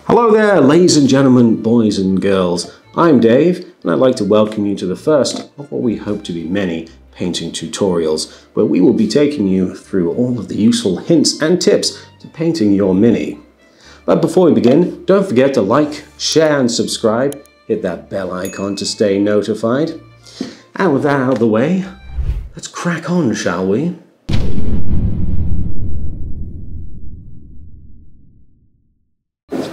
Hello there, ladies and gentlemen, boys and girls. I'm Dave, and I'd like to welcome you to the first of what we hope to be many painting tutorials, where we will be taking you through all of the useful hints and tips to painting your Mini. But before we begin, don't forget to like, share and subscribe. Hit that bell icon to stay notified. And with that out of the way, let's crack on, shall we?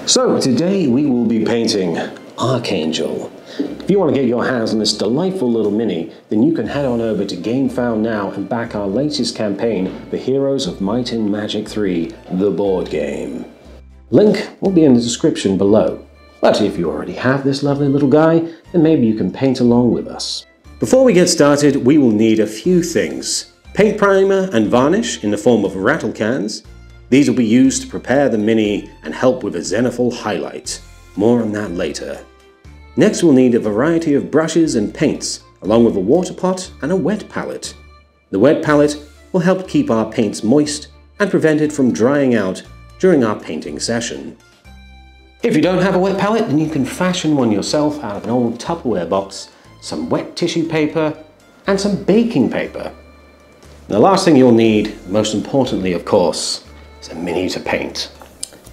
So today we will be painting Archangel. If you want to get your hands on this delightful little Mini, then you can head on over to Game Found now and back our latest campaign, The Heroes of Might and Magic 3, the board game. Link will be in the description below. But if you already have this lovely little guy, then maybe you can paint along with us. Before we get started, we will need a few things. Paint primer and varnish in the form of rattle cans. These will be used to prepare the Mini and help with a zenithal highlight. More on that later. Next we'll need a variety of brushes and paints, along with a water pot and a wet palette. The wet palette will help keep our paints moist and prevent it from drying out during our painting session. If you don't have a wet palette, then you can fashion one yourself out of an old Tupperware box, some wet tissue paper, and some baking paper. The last thing you'll need, most importantly of course, is a Mini to paint.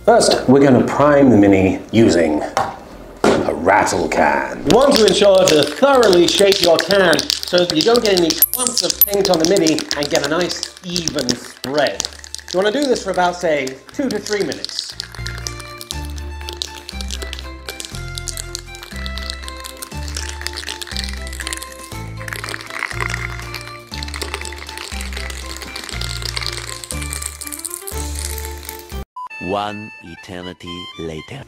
First, we're going to prime the Mini using a rattle can. You want to ensure to thoroughly shake your can so that you don't get any clumps of paint on the Mini and get a nice even spread. You want to do this for about, say, 2 to 3 minutes. One eternity later.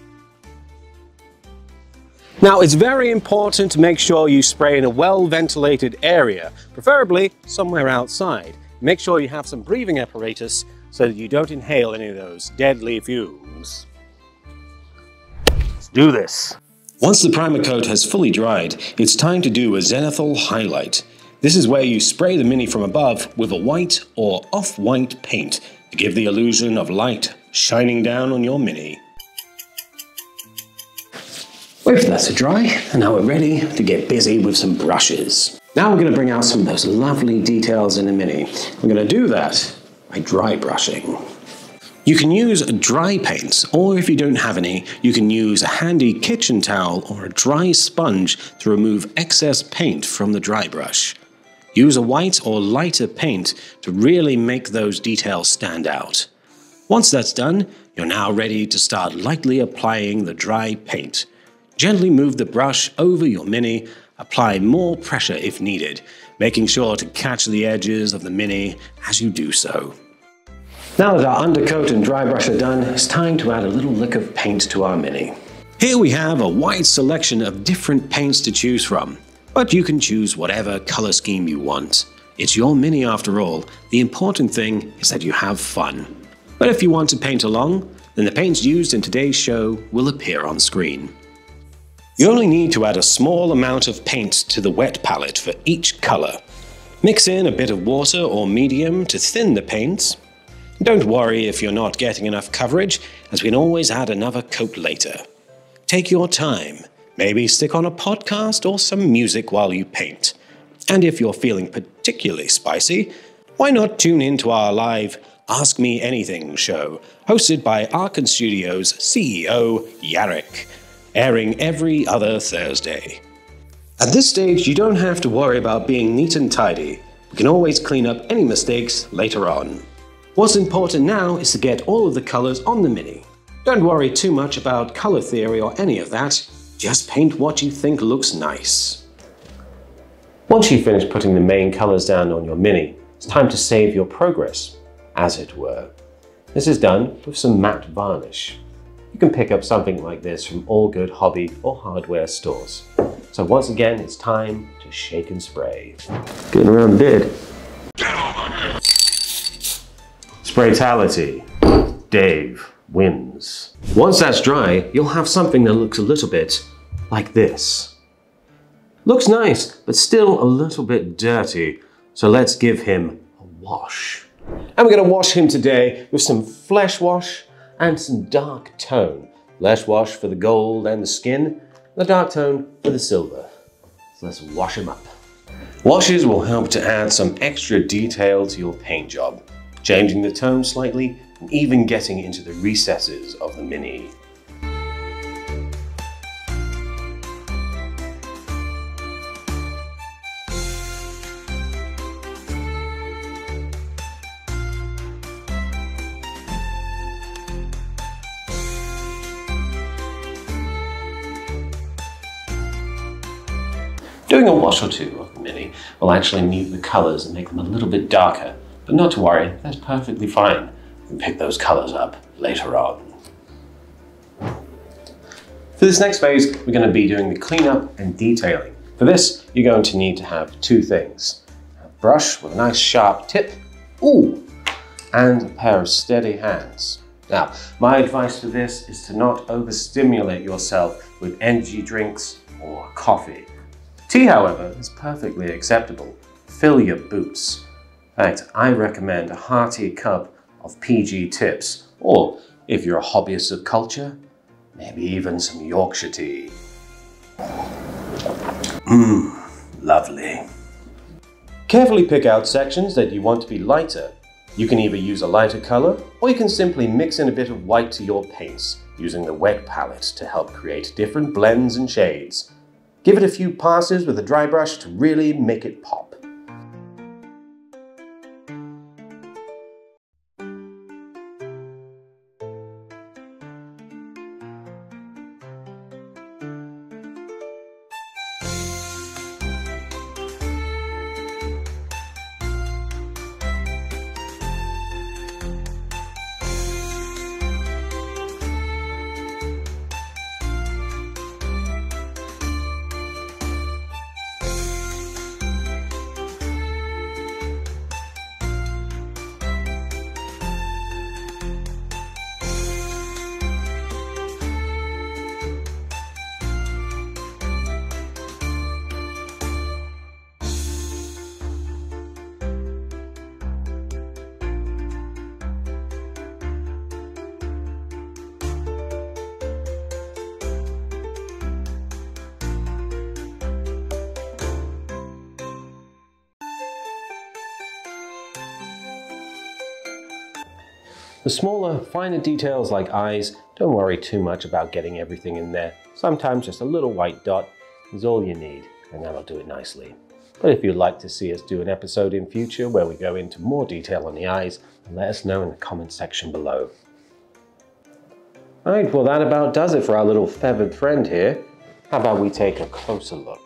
Now, it's very important to make sure you spray in a well-ventilated area, preferably somewhere outside. Make sure you have some breathing apparatus so that you don't inhale any of those deadly fumes. Let's do this. Once the primer coat has fully dried, it's time to do a zenithal highlight. This is where you spray the Mini from above with a white or off-white paint to give the illusion of light shining down on your Mini. Wait for that to dry, and now we're ready to get busy with some brushes. Now we're going to bring out some of those lovely details in the Mini. We're going to do that by dry brushing. You can use dry paints, or if you don't have any, you can use a handy kitchen towel or a dry sponge to remove excess paint from the dry brush. Use a white or lighter paint to really make those details stand out. Once that's done, you're now ready to start lightly applying the dry paint. Gently move the brush over your Mini, apply more pressure if needed, making sure to catch the edges of the Mini as you do so. Now that our undercoat and dry brush are done, it's time to add a little lick of paint to our Mini. Here we have a wide selection of different paints to choose from, but you can choose whatever color scheme you want. It's your Mini after all. The important thing is that you have fun. But if you want to paint along, then the paints used in today's show will appear on screen. You only need to add a small amount of paint to the wet palette for each color. Mix in a bit of water or medium to thin the paints. Don't worry if you're not getting enough coverage, as we can always add another coat later. Take your time. Maybe stick on a podcast or some music while you paint. And if you're feeling particularly spicy, why not tune in to our live Ask Me Anything show, hosted by Archangel Studios CEO Yarrick, airing every other Thursday. At this stage, you don't have to worry about being neat and tidy. We can always clean up any mistakes later on. What's important now is to get all of the colors on the Mini. Don't worry too much about color theory or any of that. Just paint what you think looks nice. Once you've finished putting the main colors down on your Mini, it's time to save your progress, as it were. This is done with some matte varnish. You can pick up something like this from all good hobby or hardware stores. So once again, it's time to shake and spray. Getting around bid. Spraytality. Dave wins. Once that's dry, you'll have something that looks a little bit like this. Looks nice, but still a little bit dirty. So let's give him a wash. And we're going to wash him today with some flesh wash and some dark tone. Less wash for the gold and the skin, the dark tone for the silver. So let's wash them up. Washes will help to add some extra detail to your paint job, changing the tone slightly and even getting into the recesses of the Mini. Doing a wash or two of the Mini will actually mute the colours and make them a little bit darker, but not to worry, that's perfectly fine. You can pick those colours up later on. For this next phase, we're going to be doing the cleanup and detailing. For this, you're going to need to have two things. A brush with a nice sharp tip, and a pair of steady hands. Now, my advice for this is to not overstimulate yourself with energy drinks or coffee. Tea, however, is perfectly acceptable. Fill your boots. In fact, I recommend a hearty cup of PG Tips, or if you're a hobbyist of culture, maybe even some Yorkshire tea. Lovely. Carefully pick out sections that you want to be lighter. You can either use a lighter color, or you can simply mix in a bit of white to your paints, using the wet palette to help create different blends and shades. Give it a few passes with a dry brush to really make it pop. The smaller, finer details like eyes, don't worry too much about getting everything in there. Sometimes just a little white dot is all you need, and that'll do it nicely. But if you'd like to see us do an episode in future where we go into more detail on the eyes, let us know in the comment section below. Alright, well that about does it for our little feathered friend here. How about we take a closer look?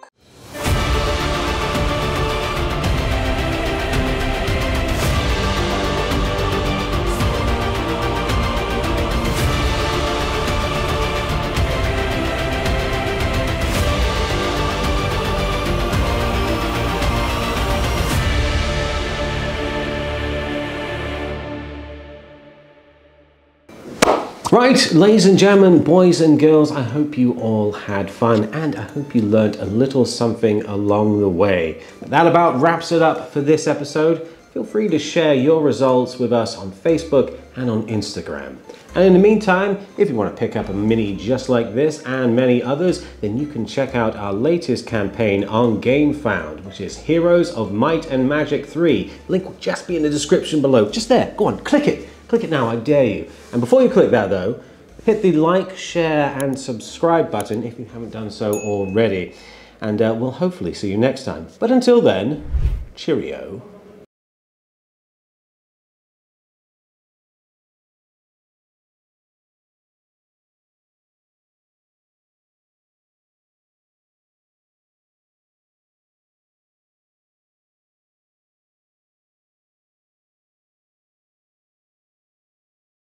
Right, ladies and gentlemen, boys and girls, I hope you all had fun and I hope you learned a little something along the way. That about wraps it up for this episode. Feel free to share your results with us on Facebook and on Instagram. And in the meantime, if you want to pick up a Mini just like this and many others, then you can check out our latest campaign on GameFound, which is Heroes of Might and Magic 3. Link will just be in the description below. Just there, go on, click it. Click it now, I dare you. And before you click that though, hit the like, share and subscribe button if you haven't done so already. And we'll hopefully see you next time. But until then, cheerio.